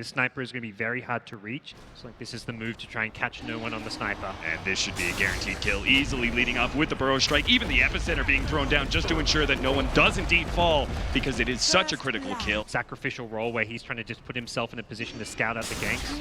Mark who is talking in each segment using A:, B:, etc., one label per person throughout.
A: This sniper is going to be very hard to reach. It's like this is the move to try and catch no one on the sniper.
B: And this should be a guaranteed kill, easily leading up with the burrow strike. Even the epicenter being thrown down just to ensure that no one does indeed fall, because it is such a critical kill.
A: Sacrificial role where he's trying to just put himself in a position to scout out the ganks.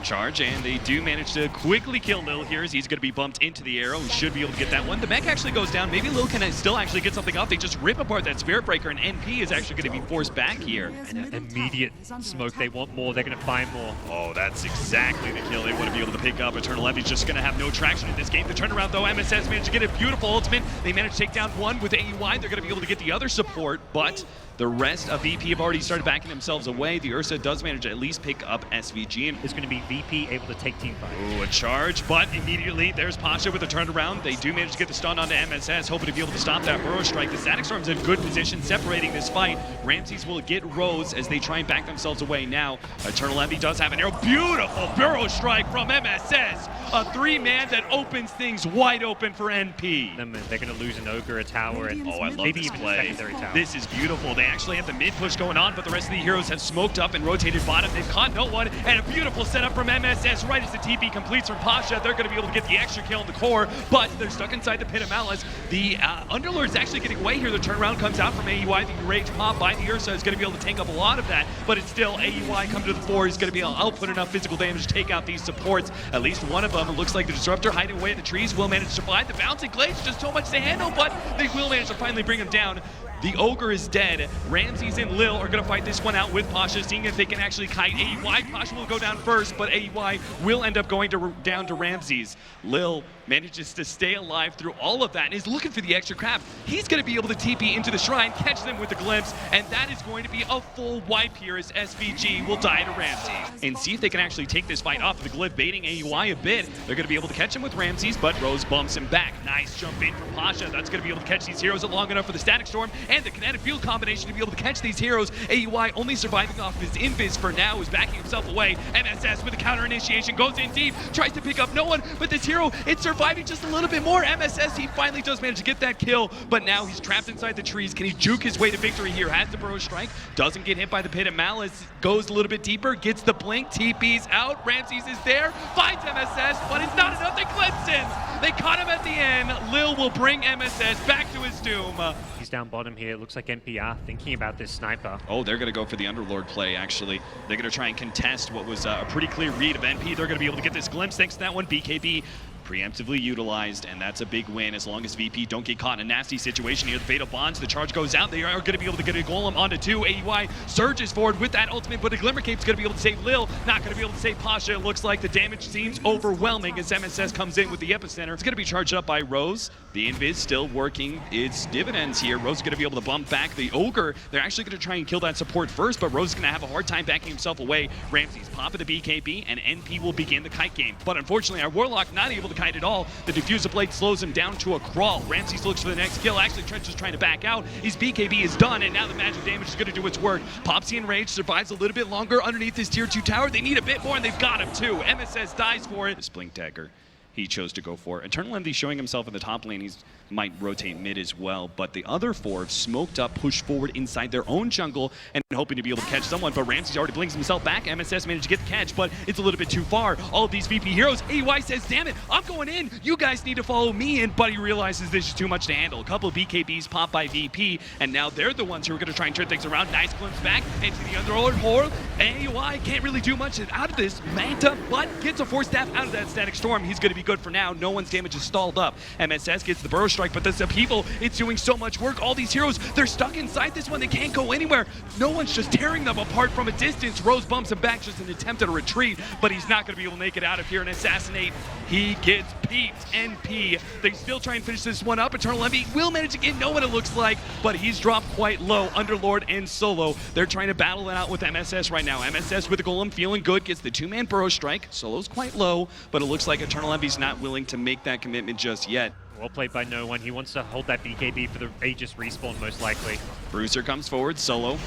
B: Charge, and they do manage to quickly kill Lil here as he's going to be bumped into the arrow. He should be able to get that one. The mech actually goes down. Maybe Lil can still actually get something off. They just rip apart that Spirit Breaker, and NP is actually going to be forced back here.
A: And an immediate smoke. They want more. They're going to find more.
B: Oh, that's exactly the kill they want to be able to pick up. Eternal Envy's just going to have no traction in this game. The turnaround, though, MSS managed to get a beautiful ultimate. They managed to take down one with AUI. They're going to be able to get the other support, but the rest of VP have already started backing themselves away. The Ursa does manage to at least pick up SVG. And
A: it's going to be VP able to take team fight.
B: Ooh, a charge, but immediately there's Pasha with a turnaround. They do manage to get the stun onto MSS, hoping to be able to stop that burrow strike. The Static Storm's in good position separating this fight. Ramses will get Rose as they try and back themselves away now. Eternal Envy does have an arrow. Beautiful burrow strike from MSS. A three-man that opens things wide open for NP.
A: They're going to lose an Ogre, a tower, and
B: I love
A: maybe
B: this
A: even
B: play.
A: a secondary tower.
B: This is beautiful. They actually have the mid push going on, but the rest of the heroes have smoked up and rotated bottom. They've caught no one, and a beautiful setup from MSS right as the TP completes from Pasha. They're going to be able to get the extra kill in the core, but they're stuck inside the Pit of Malice. The Underlord's actually getting away here. The turnaround comes out from AUI. The Rage pop by the Ursa is going to be able to tank up a lot of that, but it's still AUI come to the fore. He's going to be able to output enough physical damage to take out these supports. At least one of them, it looks like the Disruptor hiding away in the trees, will manage to survive. The Bouncing Glade's just so much to handle, but they will manage to finally bring him down. The Ogre is dead. Ramses and Lil are going to fight this one out with Pasha, seeing if they can actually kite AUI. Pasha will go down first, but AUI will end up going down to Ramses. Lil manages to stay alive through all of that and is looking for the extra craft. He's going to be able to TP into the shrine, catch them with the glimpse, and that is going to be a full wipe here as SVG will die to Ramses. And see if they can actually take this fight off of the glyph, baiting AUI a bit. They're going to be able to catch him with Ramses, but Rose bumps him back. Nice jump in from Pasha. That's going to be able to catch these heroes long enough for the Static Storm and the kinetic field combination to be able to catch these heroes. AUI only surviving off of his invis for now, is backing himself away. MSS with the counter initiation goes in deep, tries to pick up no one, but this hero, it's surviving just a little bit more. MSS, he finally does manage to get that kill, but now he's trapped inside the trees. Can he juke his way to victory here? Has the burrow strike, doesn't get hit by the Pit of Malice, goes a little bit deeper, gets the blink, TP's out. Ramses is there, finds MSS, but it's not enough. They glimpse in. They caught him at the end. Lil will bring MSS back to his doom.
A: He's down bottom here. It looks like NPR thinking about this sniper.
B: Oh, they're going to go for the Underlord play, actually. They're going to try and contest what was a pretty clear read of NP. They're going to be able to get this glimpse thanks to that one. BKB preemptively utilized, and that's a big win as long as VP don't get caught in a nasty situation here. The Fatal Bonds, the charge goes out. They are going to be able to get a Golem onto two. AUI surges forward with that ultimate, but a Glimmer Cape's going to be able to save Lil, not going to be able to save Pasha. It looks like the damage seems overwhelming as MSS comes in with the epicenter. It's going to be charged up by Rose. The Invis still working its dividends here. Rose is going to be able to bump back the Ogre. They're actually going to try and kill that support first, but Rose is going to have a hard time backing himself away. Ramses pop at the BKB, and NP will begin the kite game. But unfortunately, our Warlock not able to kite at all. The Diffuser Blade slows him down to a crawl. Ramses looks for the next kill. Actually, Trench is trying to back out. His BKB is done, and now the magic damage is going to do its work. Popsy Enraged survives a little bit longer underneath this tier 2 tower. They need a bit more, and they've got him too. MSS dies for it. This Blink Dagger he chose to go for. Eternal Envy showing himself in the top lane. He's might rotate mid as well, but the other four have smoked up, pushed forward inside their own jungle, and hoping to be able to catch someone, but Ramses already blinks himself back. MSS managed to get the catch, but it's a little bit too far. All of these VP heroes, AUI says, damn it, I'm going in. You guys need to follow me in, but he realizes this is too much to handle. A couple of BKBs popped by VP, and now they're the ones who are going to try and turn things around. Nice glimpse back into the Underlord horde. AUI can't really do much out of this. Manta, but gets a Force Staff out of that Static Storm. He's going to be good for now. No one's damage is stalled up. MSS gets the burrow strike, but this upheaval, it's doing so much work. All these heroes, they're stuck inside this one. They can't go anywhere. No one's just tearing them apart from a distance. Rose bumps him back, just an attempt at a retreat, but he's not going to be able to make it out of here and assassinate. He gets peeped. NP, they still try and finish this one up. Eternal Envy will manage to get no one, it looks like, but he's dropped quite low. Underlord and Solo, they're trying to battle it out with MSS right now. MSS with the Golem feeling good, gets the two-man burrow strike. Solo's quite low, but it looks like Eternal Envy's not willing to make that commitment just yet.
A: Well played by no one. He wants to hold that BKB for the Aegis respawn, most likely.
B: Bruiser comes forward. Solo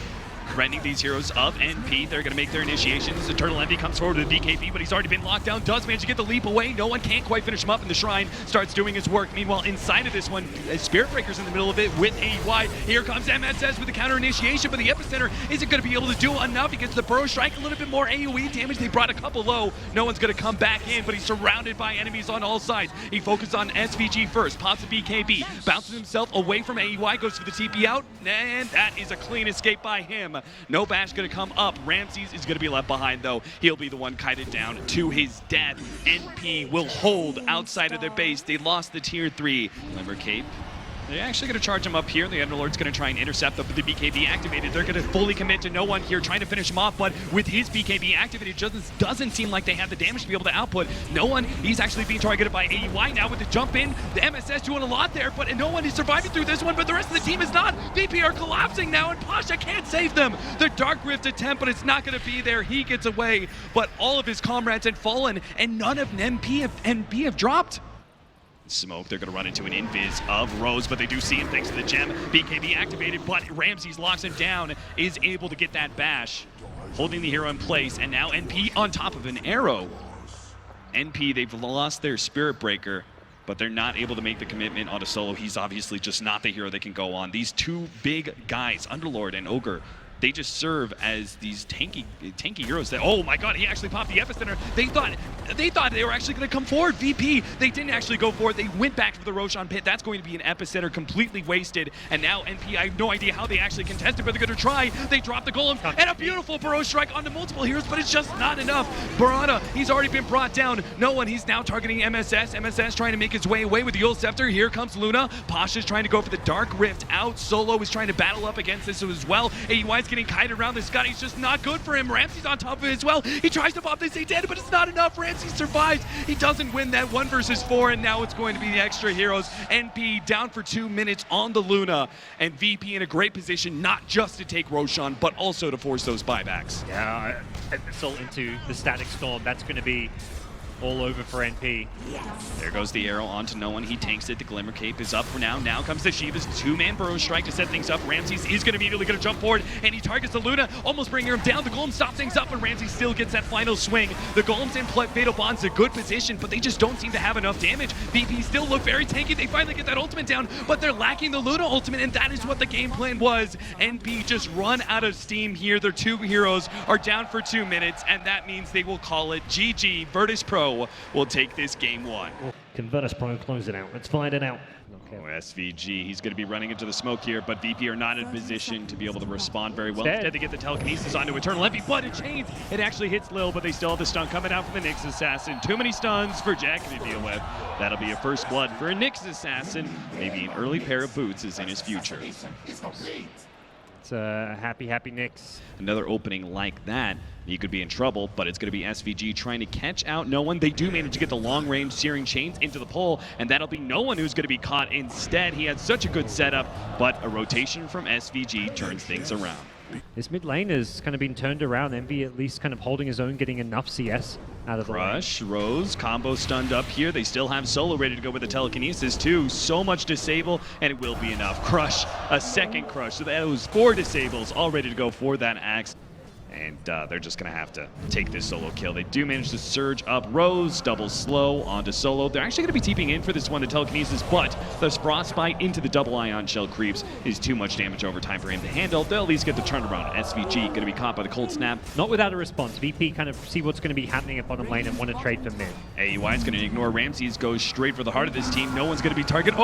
B: threatening these heroes of NP. They're going to make their initiations. Eternal Envy comes forward with BKB, but he's already been locked down. Does manage to get the leap away. No one can't quite finish him up, and the Shrine starts doing his work. Meanwhile, inside of this one, Spirit Breaker's in the middle of it with AY. Here comes MSS with the counter initiation, but the Epicenter isn't going to be able to do enough. He gets the Burrow Strike, a little bit more AoE damage. They brought a couple low. No one's going to come back in, but he's surrounded by enemies on all sides. He focuses on SVG first, pops the BKB, bounces himself away from AY, goes for the TP out, and that is a clean escape by him. No bash going to come up. Ramses is going to be left behind, though. He'll be the one kited down to his death. NP will hold outside of their base. They lost the tier 3. Glimmer Cape. They're actually going to charge him up here. The Underlord's going to try and intercept them, but the BKB activated. They're going to fully commit to no one here, trying to finish him off, but with his BKB activated, it doesn't seem like they have the damage to be able to output. No one, he's actually being targeted by AEY now with the jump in. The MSS doing a lot there, but no one is surviving through this one, but the rest of the team is not. VP are collapsing now, and Pasha can't save them. The Dark Rift attempt, but it's not going to be there. He gets away, but all of his comrades had fallen, and none of NP have dropped. Smoke, they're going to run into an invis of Rose, but they do see him thanks to the gem. BKB activated, but Ramses locks him down, is able to get that bash, holding the hero in place, and now NP on top of an arrow. NP, they've lost their Spirit Breaker, but they're not able to make the commitment on a solo. He's obviously just not the hero they can go on. These two big guys, Underlord and Ogre, they just serve as these tanky heroes that, oh my god, he actually popped the Epicenter. They thought they were actually going to come forward. VP, they didn't actually go forward. They went back to the Roshan pit. That's going to be an Epicenter completely wasted. And now NP, I have no idea how they actually contested, but they're going to try. They drop the Golem, and a beautiful Burrow Strike onto multiple heroes, but it's just not enough. Barada, he's already been brought down. No one, he's now targeting MSS. MSS trying to make his way away with the Yule Scepter. Here comes Luna. Pasha's trying to go for the Dark Rift out. Solo is trying to battle up against this as well. AUI's getting kited around this guy. He's just not good for him. Ramsey's on top of it as well. He tries to pop this dead, but it's not enough. Ramsey survives. He doesn't win that 1 versus 4, and now it's going to be the extra heroes. NP down for 2 minutes on the Luna, and VP in a great position, not just to take Roshan, but also to force those buybacks.
A: Yeah, assault into the Static Storm. That's going to be all over for NP.
B: There goes the arrow onto no one. He tanks it. The Glimmer Cape is up for now. Now comes the Shiva's 2-man Burrow Strike to set things up. Ramses is going to immediately going to jump forward, and he targets the Luna, almost bringing him down. The Golem stops things up, and Ramses still gets that final swing. The Golem's in Fatal Bond's a good position, but they just don't seem to have enough damage. VP still look very tanky. They finally get that ultimate down, but they're lacking the Luna ultimate, and that is what the game plan was. NP just run out of steam here. Their 2 heroes are down for 2 minutes, and that means they will call it GG. Virtus Pro will take this game 1.
C: Can Virtus Pro close it out? Let's find it out.
B: Okay. SVG, he's going to be running into the smoke here, but VP are not in position to be able to respond very well. Instead, they get the telekinesis onto Eternal Envy, but it chains. It actually hits Lil, but they still have the stun coming out from the Nyx Assassin. Too many stuns for Jack to deal with. That'll be a first blood for a Nyx Assassin. Maybe an early pair of boots is in his future.
A: It's a happy Nyx.
B: Another opening like that, you could be in trouble, but it's going to be SVG trying to catch out no one. They do manage to get the long-range Searing Chains into the pole, and that'll be no one who's going to be caught instead. He had such a good setup, but a rotation from SVG turns things around.
A: This mid lane has kind of been turned around. Envy at least kind of holding his own, getting enough CS out of the lane.
B: Crush, Rose, combo stunned up here. They still have Solo ready to go with the telekinesis too. So much disable, and it will be enough. Crush, a second crush. So that was 4 disables all ready to go for that axe. And they're just going to have to take this solo kill. They do manage to surge up Rose, double slow onto Solo. They're actually going to be TPing in for this one, the telekinesis, but the Frostbite into the double ion shell creeps is too much damage over time for him to handle. They'll at least get the turnaround. SVG going to be caught by the cold snap.
A: Not without a response. VP kind of see what's going to be happening at bottom lane and want to trade for mid.
B: AUI is going to ignore Ramses, goes straight for the heart of this team. No one's going to be targeted.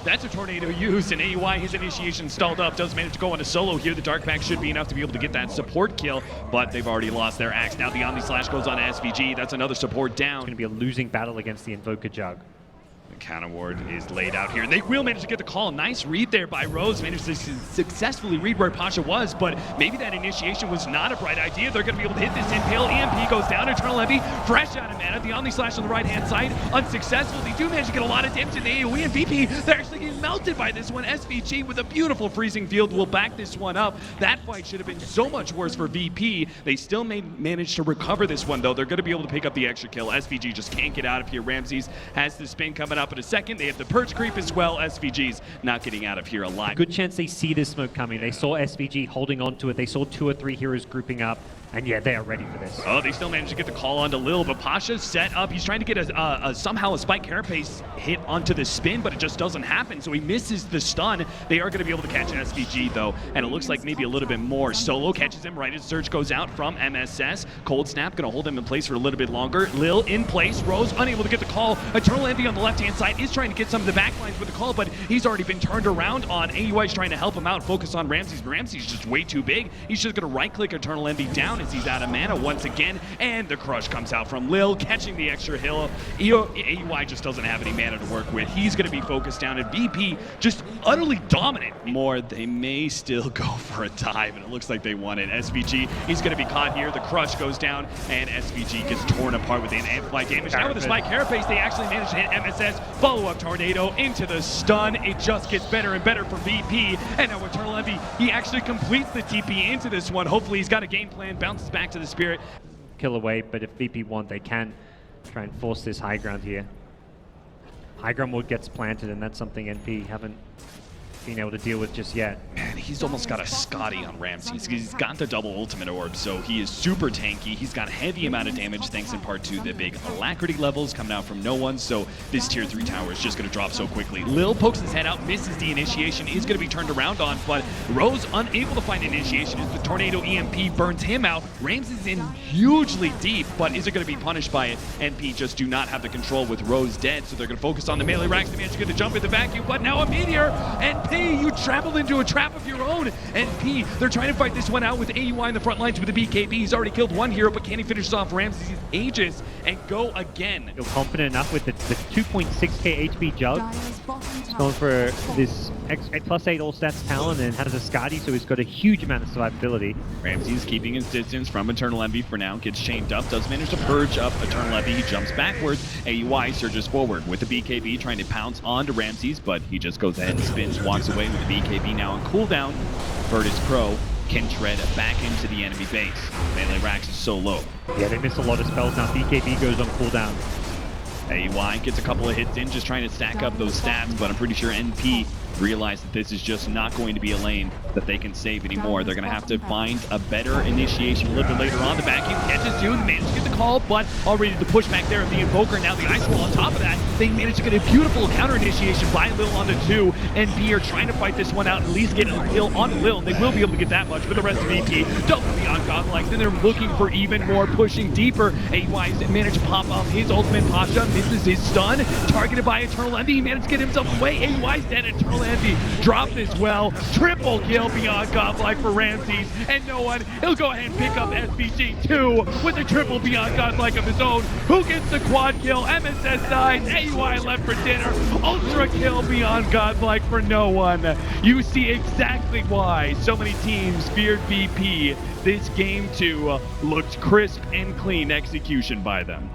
B: That's a tornado used, and AUI, his initiation stalled up, does manage to go on a Solo here. The Dark Pack should be enough to be able to get that support kill, but they've already lost their axe. Now the Omni Slash goes on SVG. That's another support down.
A: It's going to be a losing battle against the Invoker Jug.
B: The counter ward is laid out here, and they will manage to get the call. Nice read there by Rose. Managed to successfully read where Pasha was, but maybe that initiation was not a bright idea. They're going to be able to hit this impale. EMP goes down. Eternal Envy, fresh out of mana. The Omni Slash on the right-hand side, unsuccessful. They do manage to get a lot of damage in the AoE, and VP, they're actually getting melted by this one. SVG with a beautiful freezing field will back this one up. That fight should have been so much worse for VP. They still managed to recover this one, though. They're going to be able to pick up the extra kill. SVG just can't get out of here. Ramses has the spin coming up in a second. They have the purge creep as well. SVG's not getting out of here alive.
A: Good chance they see this smoke coming. They saw SVG holding on to it. They saw 2 or 3 heroes grouping up. And yeah, they are ready for this.
B: Oh, they still managed to get the call onto Lil, but Pasha's set up. He's trying to get somehow a spike carapace hit onto the spin, but it just doesn't happen, so he misses the stun. They are going to be able to catch an SVG, though, and it looks like maybe a little bit more. Solo catches him right as Surge goes out from MSS. Cold Snap going to hold him in place for a little bit longer. Lil in place. Rose unable to get the call. Eternal Envy on the left-hand side is trying to get some of the backlines with the call, but he's already been turned around on. AUI's trying to help him out, focus on Ramses, but Ramses just way too big. He's just going to right-click Eternal Envy down as he's out of mana once again, and the crush comes out from Lil, catching the extra hill. AUI just doesn't have any mana to work with. He's going to be focused down, and VP just utterly dominant. More, they may still go for a dive, and it looks like they won it. SVG, he's going to be caught here. The crush goes down, and SVG gets torn apart with an amplified damage. Now with the spike carapace, they actually manage to hit MSS. Follow-up tornado into the stun. It just gets better and better for VP, and now Eternal Envy, he actually completes the TP into this one. Hopefully he's got a game plan, bounces back to the Spirit.
A: Kill away, but if VP want, they can try and force this high ground here. High ground ward gets planted, and that's something NP haven't been able to deal with just yet.
B: Man, he's almost got a Scotty on Ramses. He's got the double ultimate orb, so he is super tanky. He's got a heavy amount of damage thanks in part to the big alacrity levels coming out from no one, so this tier 3 tower is just going to drop so quickly. Lil pokes his head out, misses the initiation, is going to be turned around on, but Rose unable to find initiation as the tornado EMP burns him out. Ramses in hugely deep, but is it going to be punished by it? NP just do not have the control with Rose dead, so they're going to focus on the melee racks to manage to get the jump in the vacuum, but now a meteor, NP, you traveled into a trap of your own. NP, they're trying to fight this one out with AUI in the front lines with the BKB. He's already killed one hero, but can he finish off Ramses' Aegis and go again?
A: Feel confident enough with the 2.6k HP Jug. He's going for this +8 all stats talent and has a Skadi, so he's got a huge amount of survivability.
B: Ramses keeping his distance from Eternal Envy for now, gets chained up, does manage to purge up Eternal Envy. He jumps backwards. AUI surges forward with the BKB trying to pounce onto Ramses, but he just goes ahead and spins, walks away with the BKB now on cooldown. Virtus Pro can tread back into the enemy base. Melee Rax is so low.
A: Yeah, they missed a lot of spells now. BKB goes on cooldown.
B: AUI gets a couple of hits in, just trying to stack up those stats, but I'm pretty sure NP realize that this is just not going to be a lane that they can save anymore. They're going to have to find a better initiation a little bit later on. The vacuum catches you, managed to get the call, but already the pushback there of the Invoker. Now the Ice Wall on top of that. They managed to get a beautiful counter initiation by Lil onto 2. NP are trying to fight this one out, at least get a kill on Lil. They will be able to get that much for the rest of VP. Double beyond godlike. Then they're looking for even more, pushing deeper. AUI's managed to pop off his ultimate. Pasha misses his stun. Targeted by Eternal Envy. He managed to get himself away. AUI's dead. Eternal Envy dropped as well. Triple kill beyond godlike for Ramses. And no one, he'll go ahead and pick up SVG 2 with a triple beyond godlike of his own. Who gets the quad kill? MSS dies. AUI left for dinner. Ultra kill beyond godlike for no one. You see exactly why so many teams feared VP. This game 2 looked crisp and clean execution by them.